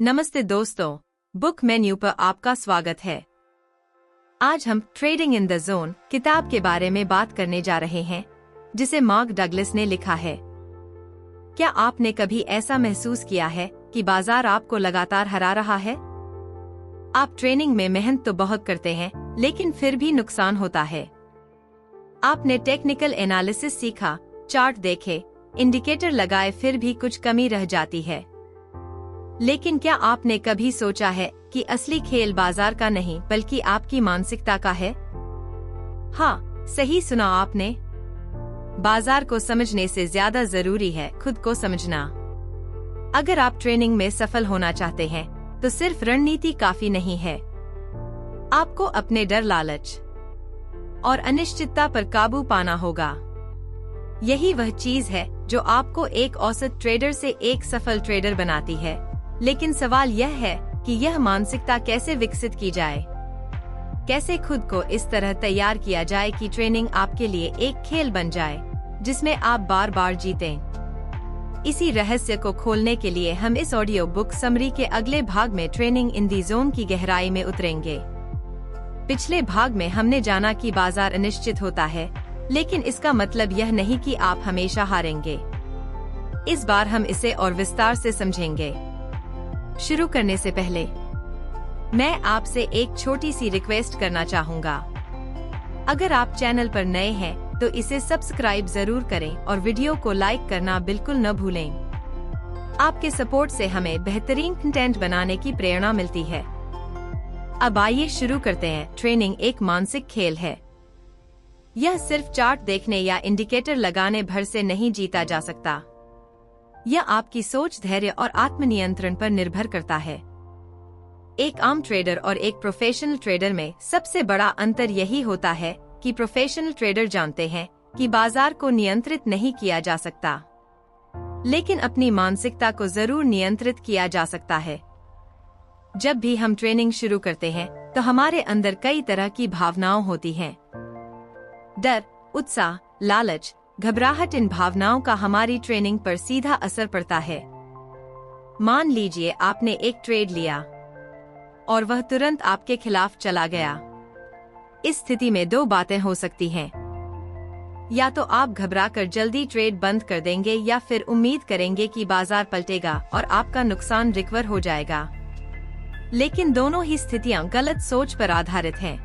नमस्ते दोस्तों, book menu पर आपका स्वागत है। आज हम ट्रेडिंग इन द जोन किताब के बारे में बात करने जा रहे हैं, जिसे मार्क डगलस ने लिखा है। क्या आपने कभी ऐसा महसूस किया है कि बाजार आपको लगातार हरा रहा है? आप ट्रेनिंग में मेहनत तो बहुत करते हैं, लेकिन फिर भी नुकसान होता है। आपने टेक्निकल एनालिसिस सीखा, चार्ट देखे, इंडिकेटर लगाए, फिर भी कुछ कमी रह जाती है। लेकिन क्या आपने कभी सोचा है कि असली खेल बाजार का नहीं बल्कि आपकी मानसिकता का है? हाँ, सही सुना आपने। बाजार को समझने से ज्यादा जरूरी है खुद को समझना। अगर आप ट्रेनिंग में सफल होना चाहते हैं, तो सिर्फ रणनीति काफी नहीं है। आपको अपने डर, लालच और अनिश्चितता पर काबू पाना होगा। यही वह चीज है जो आपको एक औसत ट्रेडर से एक सफल ट्रेडर बनाती है। लेकिन सवाल यह है कि यह मानसिकता कैसे विकसित की जाए, कैसे खुद को इस तरह तैयार किया जाए कि ट्रेनिंग आपके लिए एक खेल बन जाए जिसमें आप बार बार जीतें। इसी रहस्य को खोलने के लिए हम इस ऑडियो बुक समरी के अगले भाग में ट्रेनिंग इन दी जोन की गहराई में उतरेंगे। पिछले भाग में हमने जाना कि बाजार अनिश्चित होता है, लेकिन इसका मतलब यह नहीं कि आप हमेशा हारेंगे। इस बार हम इसे और विस्तार से समझेंगे। शुरू करने से पहले मैं आपसे एक छोटी सी रिक्वेस्ट करना चाहूँगा। अगर आप चैनल पर नए हैं तो इसे सब्सक्राइब जरूर करें और वीडियो को लाइक करना बिल्कुल न भूलें। आपके सपोर्ट से हमें बेहतरीन कंटेंट बनाने की प्रेरणा मिलती है। अब आइए शुरू करते हैं। ट्रेनिंग एक मानसिक खेल है। यह सिर्फ चार्ट देखने या इंडिकेटर लगाने भर से नहीं जीता जा सकता। यह आपकी सोच, धैर्य और आत्मनियंत्रण पर निर्भर करता है। एक आम ट्रेडर और एक प्रोफेशनल ट्रेडर में सबसे बड़ा अंतर यही होता है कि प्रोफेशनल ट्रेडर जानते हैं कि बाजार को नियंत्रित नहीं किया जा सकता, लेकिन अपनी मानसिकता को जरूर नियंत्रित किया जा सकता है। जब भी हम ट्रेनिंग शुरू करते हैं तो हमारे अंदर कई तरह की भावनाएं होती हैं। डर, उत्साह, लालच, घबराहट, इन भावनाओं का हमारी ट्रेनिंग पर सीधा असर पड़ता है। मान लीजिए आपने एक ट्रेड लिया और वह तुरंत आपके खिलाफ चला गया। इस स्थिति में दो बातें हो सकती हैं। या तो आप घबराकर जल्दी ट्रेड बंद कर देंगे, या फिर उम्मीद करेंगे कि बाजार पलटेगा और आपका नुकसान रिकवर हो जाएगा। लेकिन दोनों ही स्थितियां गलत सोच पर आधारित हैं।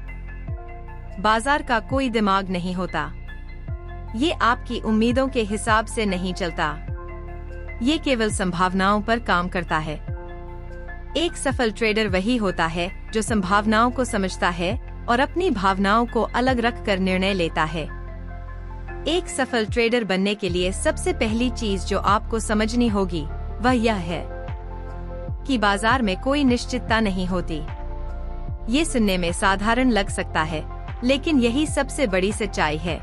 बाजार का कोई दिमाग नहीं होता। ये आपकी उम्मीदों के हिसाब से नहीं चलता। ये केवल संभावनाओं पर काम करता है। एक सफल ट्रेडर वही होता है जो संभावनाओं को समझता है और अपनी भावनाओं को अलग रखकर निर्णय लेता है। एक सफल ट्रेडर बनने के लिए सबसे पहली चीज जो आपको समझनी होगी वह यह है कि बाजार में कोई निश्चितता नहीं होती। ये सुनने में साधारण लग सकता है, लेकिन यही सबसे बड़ी सच्चाई है।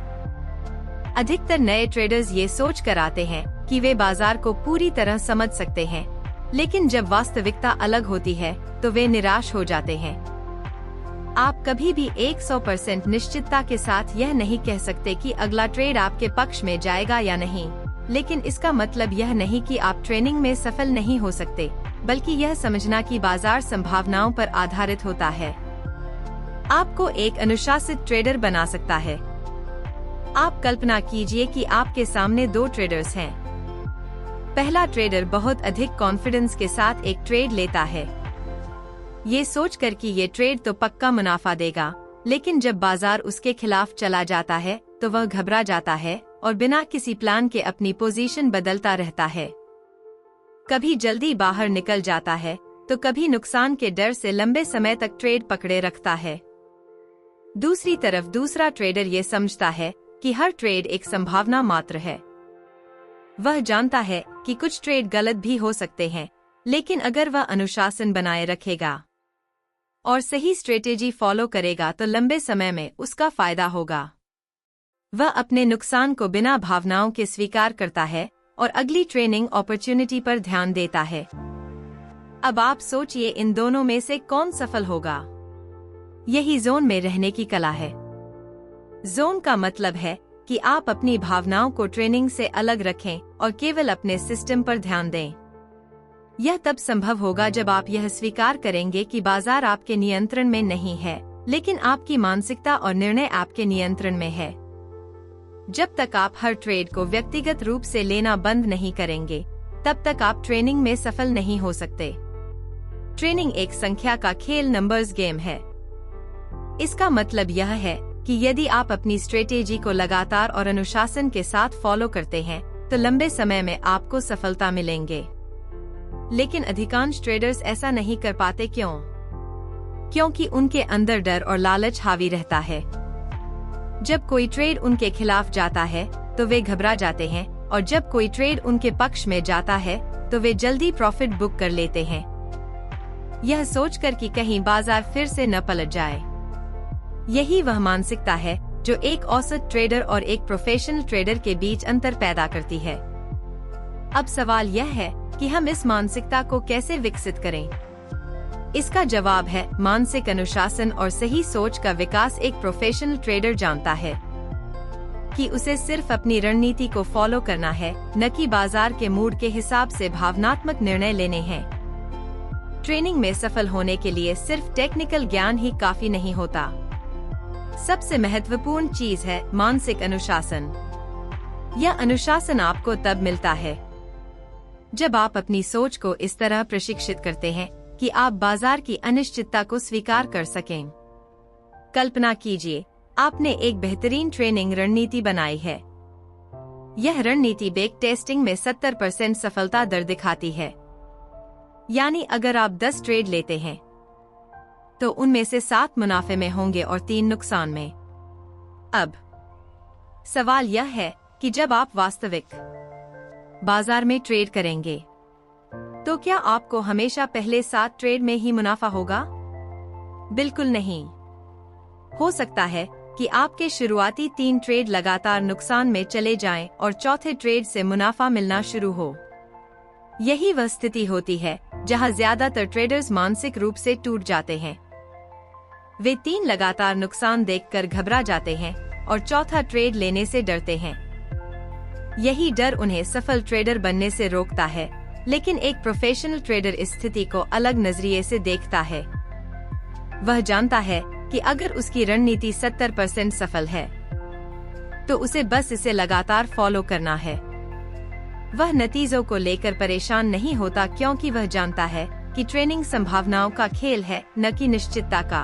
अधिकतर नए ट्रेडर्स ये सोच कर आते हैं कि वे बाजार को पूरी तरह समझ सकते हैं, लेकिन जब वास्तविकता अलग होती है तो वे निराश हो जाते हैं। आप कभी भी 100% निश्चितता के साथ यह नहीं कह सकते कि अगला ट्रेड आपके पक्ष में जाएगा या नहीं, लेकिन इसका मतलब यह नहीं कि आप ट्रेनिंग में सफल नहीं हो सकते, बल्कि यह समझना कि बाजार संभावनाओं पर आधारित होता है आपको एक अनुशासित ट्रेडर बना सकता है। आप कल्पना कीजिए कि आपके सामने दो ट्रेडर्स हैं। पहला ट्रेडर बहुत अधिक कॉन्फिडेंस के साथ एक ट्रेड लेता है, ये सोचकर कि ये ट्रेड तो पक्का मुनाफा देगा, लेकिन जब बाजार उसके खिलाफ चला जाता है तो वह घबरा जाता है और बिना किसी प्लान के अपनी पोजीशन बदलता रहता है। कभी जल्दी बाहर निकल जाता है तो कभी नुकसान के डर से लंबे समय तक ट्रेड पकड़े रखता है। दूसरी तरफ दूसरा ट्रेडर ये समझता है कि हर ट्रेड एक संभावना मात्र है। वह जानता है कि कुछ ट्रेड गलत भी हो सकते हैं, लेकिन अगर वह अनुशासन बनाए रखेगा और सही स्ट्रेटेजी फॉलो करेगा तो लंबे समय में उसका फायदा होगा। वह अपने नुकसान को बिना भावनाओं के स्वीकार करता है और अगली ट्रेनिंग अपॉर्चुनिटी पर ध्यान देता है। अब आप सोचिए, इन दोनों में से कौन सफल होगा? यही जोन में रहने की कला है। जोन का मतलब है कि आप अपनी भावनाओं को ट्रेनिंग से अलग रखें और केवल अपने सिस्टम पर ध्यान दें। यह तब संभव होगा जब आप यह स्वीकार करेंगे कि बाजार आपके नियंत्रण में नहीं है, लेकिन आपकी मानसिकता और निर्णय आपके नियंत्रण में है। जब तक आप हर ट्रेड को व्यक्तिगत रूप से लेना बंद नहीं करेंगे, तब तक आप ट्रेनिंग में सफल नहीं हो सकते। ट्रेनिंग एक संख्या का खेल, नंबर्स गेम है। इसका मतलब यह है कि यदि आप अपनी स्ट्रेटेजी को लगातार और अनुशासन के साथ फॉलो करते हैं, तो लंबे समय में आपको सफलता मिलेंगे। लेकिन अधिकांश ट्रेडर्स ऐसा नहीं कर पाते। क्यों? क्योंकि उनके अंदर डर और लालच हावी रहता है। जब कोई ट्रेड उनके खिलाफ जाता है तो वे घबरा जाते हैं, और जब कोई ट्रेड उनके पक्ष में जाता है तो वे जल्दी प्रॉफिट बुक कर लेते हैं, यह सोचकर कि कहीं बाजार फिर से न पलट जाए। यही वह मानसिकता है जो एक औसत ट्रेडर और एक प्रोफेशनल ट्रेडर के बीच अंतर पैदा करती है। अब सवाल यह है कि हम इस मानसिकता को कैसे विकसित करें? इसका जवाब है मानसिक अनुशासन और सही सोच का विकास। एक प्रोफेशनल ट्रेडर जानता है कि उसे सिर्फ अपनी रणनीति को फॉलो करना है, न कि बाजार के मूड के हिसाब से भावनात्मक निर्णय लेने हैं। ट्रेनिंग में सफल होने के लिए सिर्फ टेक्निकल ज्ञान ही काफी नहीं होता। सबसे महत्वपूर्ण चीज है मानसिक अनुशासन। यह अनुशासन आपको तब मिलता है जब आप अपनी सोच को इस तरह प्रशिक्षित करते हैं कि आप बाजार की अनिश्चितता को स्वीकार कर सकें। कल्पना कीजिए, आपने एक बेहतरीन ट्रेनिंग रणनीति बनाई है। यह रणनीति बैक टेस्टिंग में 70% सफलता दर दिखाती है। यानी अगर आप 10 ट्रेड लेते हैं तो उनमें से 7 मुनाफे में होंगे और 3 नुकसान में। अब सवाल यह है कि जब आप वास्तविक बाजार में ट्रेड करेंगे तो क्या आपको हमेशा पहले 7 ट्रेड में ही मुनाफा होगा? बिल्कुल नहीं। हो सकता है कि आपके शुरुआती 3 ट्रेड लगातार नुकसान में चले जाएं और चौथे ट्रेड से मुनाफा मिलना शुरू हो। यही वह स्थिति होती है जहां ज्यादातर ट्रेडर्स मानसिक रूप से टूट जाते हैं। वे 3 लगातार नुकसान देखकर घबरा जाते हैं और चौथा ट्रेड लेने से डरते हैं। यही डर उन्हें सफल ट्रेडर बनने से रोकता है, लेकिन एक प्रोफेशनल ट्रेडर इस स्थिति को अलग नजरिए से देखता है। वह जानता है कि अगर उसकी रणनीति 70% सफल है तो उसे बस इसे लगातार फॉलो करना है। वह नतीजों को लेकर परेशान नहीं होता, क्योंकि वह जानता है कि ट्रेनिंग संभावनाओं का खेल है, न कि निश्चितता का।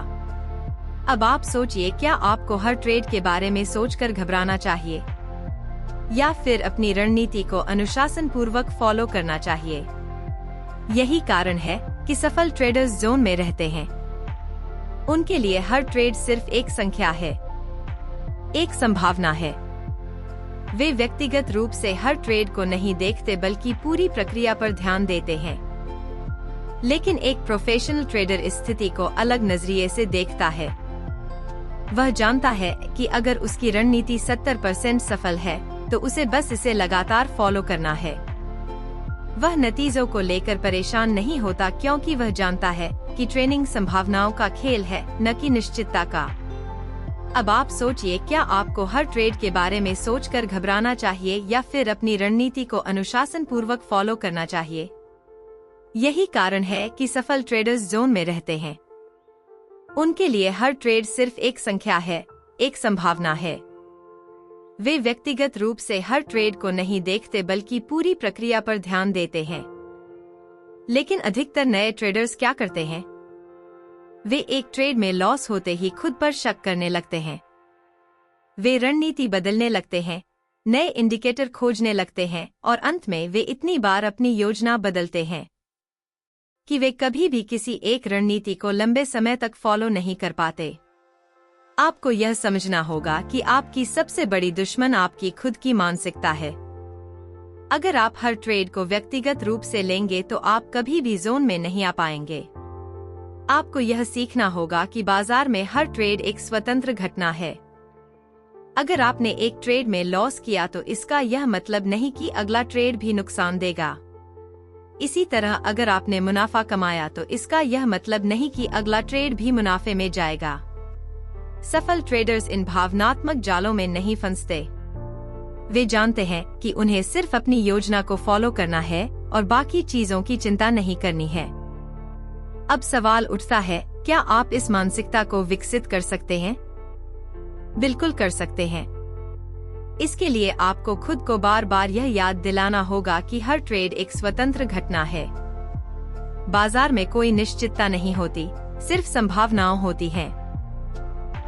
अब आप सोचिए, क्या आपको हर ट्रेड के बारे में सोचकर घबराना चाहिए या फिर अपनी रणनीति को अनुशासन पूर्वक फॉलो करना चाहिए? यही कारण है कि सफल ट्रेडर्स जोन में रहते हैं। उनके लिए हर ट्रेड सिर्फ एक संख्या है, एक संभावना है। वे व्यक्तिगत रूप से हर ट्रेड को नहीं देखते, बल्कि पूरी प्रक्रिया पर ध्यान देते हैं। लेकिन एक प्रोफेशनल ट्रेडर इस स्थिति को अलग नजरिए से देखता है। वह जानता है कि अगर उसकी रणनीति 70% सफल है तो उसे बस इसे लगातार फॉलो करना है। वह नतीजों को लेकर परेशान नहीं होता, क्योंकि वह जानता है कि ट्रेनिंग संभावनाओं का खेल है, न कि निश्चितता का। अब आप सोचिए, क्या आपको हर ट्रेड के बारे में सोचकर घबराना चाहिए या फिर अपनी रणनीति को अनुशासन पूर्वक फॉलो करना चाहिए? यही कारण है कि सफल ट्रेडर्स जोन में रहते हैं। उनके लिए हर ट्रेड सिर्फ एक संख्या है, एक संभावना है। वे व्यक्तिगत रूप से हर ट्रेड को नहीं देखते, बल्कि पूरी प्रक्रिया पर ध्यान देते हैं। लेकिन अधिकतर नए ट्रेडर्स क्या करते हैं? वे एक ट्रेड में लॉस होते ही खुद पर शक करने लगते हैं। वे रणनीति बदलने लगते हैं, नए इंडिकेटर खोजने लगते हैं और अंत में वे इतनी बार अपनी योजना बदलते हैं कि वे कभी भी किसी एक रणनीति को लंबे समय तक फॉलो नहीं कर पाते। आपको यह समझना होगा कि आपकी सबसे बड़ी दुश्मन आपकी खुद की मानसिकता है। अगर आप हर ट्रेड को व्यक्तिगत रूप से लेंगे तो आप कभी भी जोन में नहीं आ पाएंगे। आपको यह सीखना होगा कि बाजार में हर ट्रेड एक स्वतंत्र घटना है। अगर आपने एक ट्रेड में लॉस किया तो इसका यह मतलब नहीं कि अगला ट्रेड भी नुकसान देगा। इसी तरह अगर आपने मुनाफा कमाया तो इसका यह मतलब नहीं कि अगला ट्रेड भी मुनाफे में जाएगा। सफल ट्रेडर्स इन भावनात्मक जालों में नहीं फंसते। वे जानते हैं कि उन्हें सिर्फ अपनी योजना को फॉलो करना है और बाकी चीजों की चिंता नहीं करनी है। अब सवाल उठता है, क्या आप इस मानसिकता को विकसित कर सकते हैं? बिल्कुल कर सकते हैं। इसके लिए आपको खुद को बार बार यह याद दिलाना होगा कि हर ट्रेड एक स्वतंत्र घटना है। बाजार में कोई निश्चितता नहीं होती, सिर्फ संभावनाएं होती हैं।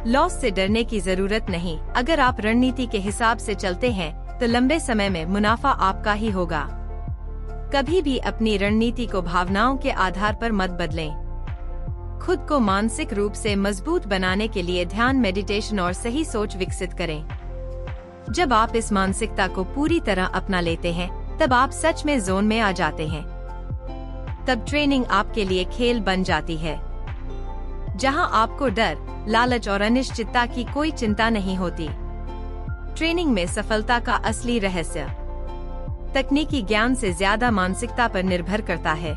लॉस से डरने की जरूरत नहीं। अगर आप रणनीति के हिसाब से चलते हैं तो लंबे समय में मुनाफा आपका ही होगा। कभी भी अपनी रणनीति को भावनाओं के आधार पर मत बदलें। खुद को मानसिक रूप से मजबूत बनाने के लिए ध्यान, मेडिटेशन और सही सोच विकसित करें। जब आप इस मानसिकता को पूरी तरह अपना लेते हैं, तब आप सच में जोन में आ जाते हैं। तब ट्रेनिंग आपके लिए खेल बन जाती है, जहां आपको डर, लालच और अनिश्चितता की कोई चिंता नहीं होती। ट्रेनिंग में सफलता का असली रहस्य तकनीकी ज्ञान से ज्यादा मानसिकता पर निर्भर करता है।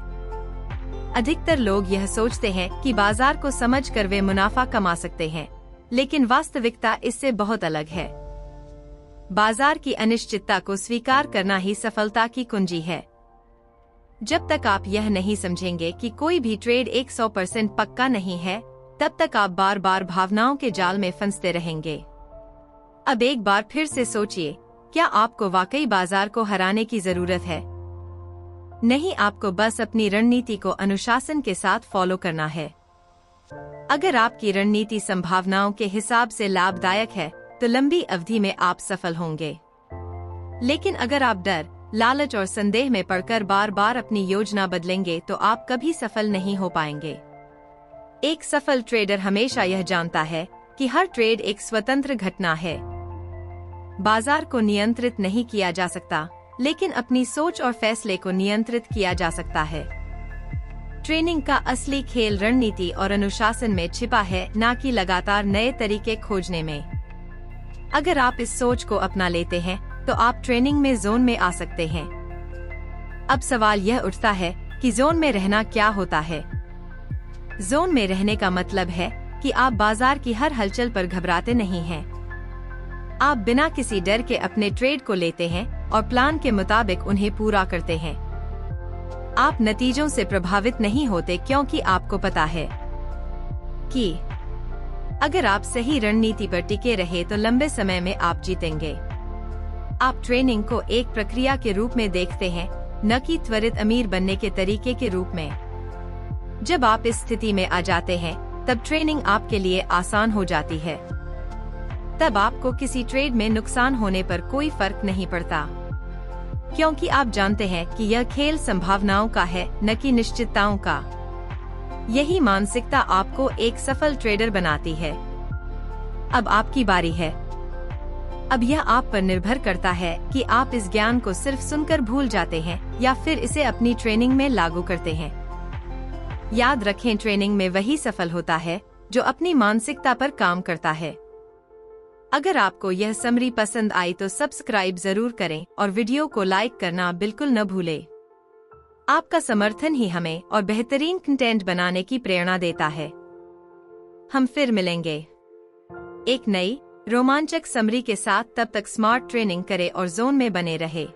अधिकतर लोग यह सोचते हैं कि बाजार को समझकर वे मुनाफा कमा सकते हैं, लेकिन वास्तविकता इससे बहुत अलग है। बाजार की अनिश्चितता को स्वीकार करना ही सफलता की कुंजी है। जब तक आप यह नहीं समझेंगे कि कोई भी ट्रेड 100% पक्का नहीं है, तब तक आप बार बार भावनाओं के जाल में फंसते रहेंगे। अब एक बार फिर से सोचिए, क्या आपको वाकई बाजार को हराने की जरूरत है? नहीं, आपको बस अपनी रणनीति को अनुशासन के साथ फॉलो करना है। अगर आपकी रणनीति संभावनाओं के हिसाब से लाभदायक है, तो लंबी अवधि में आप सफल होंगे। लेकिन अगर आप डर, लालच और संदेह में पड़कर बार बार अपनी योजना बदलेंगे, तो आप कभी सफल नहीं हो पाएंगे। एक सफल ट्रेडर हमेशा यह जानता है कि हर ट्रेड एक स्वतंत्र घटना है। बाजार को नियंत्रित नहीं किया जा सकता, लेकिन अपनी सोच और फैसले को नियंत्रित किया जा सकता है। ट्रेनिंग का असली खेल रणनीति और अनुशासन में छिपा है, न कि लगातार नए तरीके खोजने में। अगर आप इस सोच को अपना लेते हैं, तो आप ट्रेनिंग में जोन में आ सकते हैं। अब सवाल यह उठता है कि जोन में रहना क्या होता है? जोन में रहने का मतलब है कि आप बाजार की हर हलचल पर घबराते नहीं हैं। आप बिना किसी डर के अपने ट्रेड को लेते हैं और प्लान के मुताबिक उन्हें पूरा करते हैं। आप नतीजों से प्रभावित नहीं होते, क्योंकि आपको पता है कि अगर आप सही रणनीति पर टिके रहे तो लंबे समय में आप जीतेंगे। आप ट्रेनिंग को एक प्रक्रिया के रूप में देखते हैं, न कि त्वरित अमीर बनने के तरीके के रूप में। जब आप इस स्थिति में आ जाते हैं, तब ट्रेनिंग आपके लिए आसान हो जाती है। तब आपको किसी ट्रेड में नुकसान होने पर कोई फर्क नहीं पड़ता, क्योंकि आप जानते हैं कि यह खेल संभावनाओं का है, न कि निश्चितताओं का। यही मानसिकता आपको एक सफल ट्रेडर बनाती है। अब आपकी बारी है। अब यह आप पर निर्भर करता है कि आप इस ज्ञान को सिर्फ सुनकर भूल जाते हैं या फिर इसे अपनी ट्रेनिंग में लागू करते हैं। याद रखें, ट्रेनिंग में वही सफल होता है जो अपनी मानसिकता पर काम करता है। अगर आपको यह समरी पसंद आई तो सब्सक्राइब जरूर करें और वीडियो को लाइक करना बिल्कुल न भूलें। आपका समर्थन ही हमें और बेहतरीन कंटेंट बनाने की प्रेरणा देता है। हम फिर मिलेंगे एक नई रोमांचक समरी के साथ। तब तक स्मार्ट ट्रेनिंग करें और जोन में बने रहे।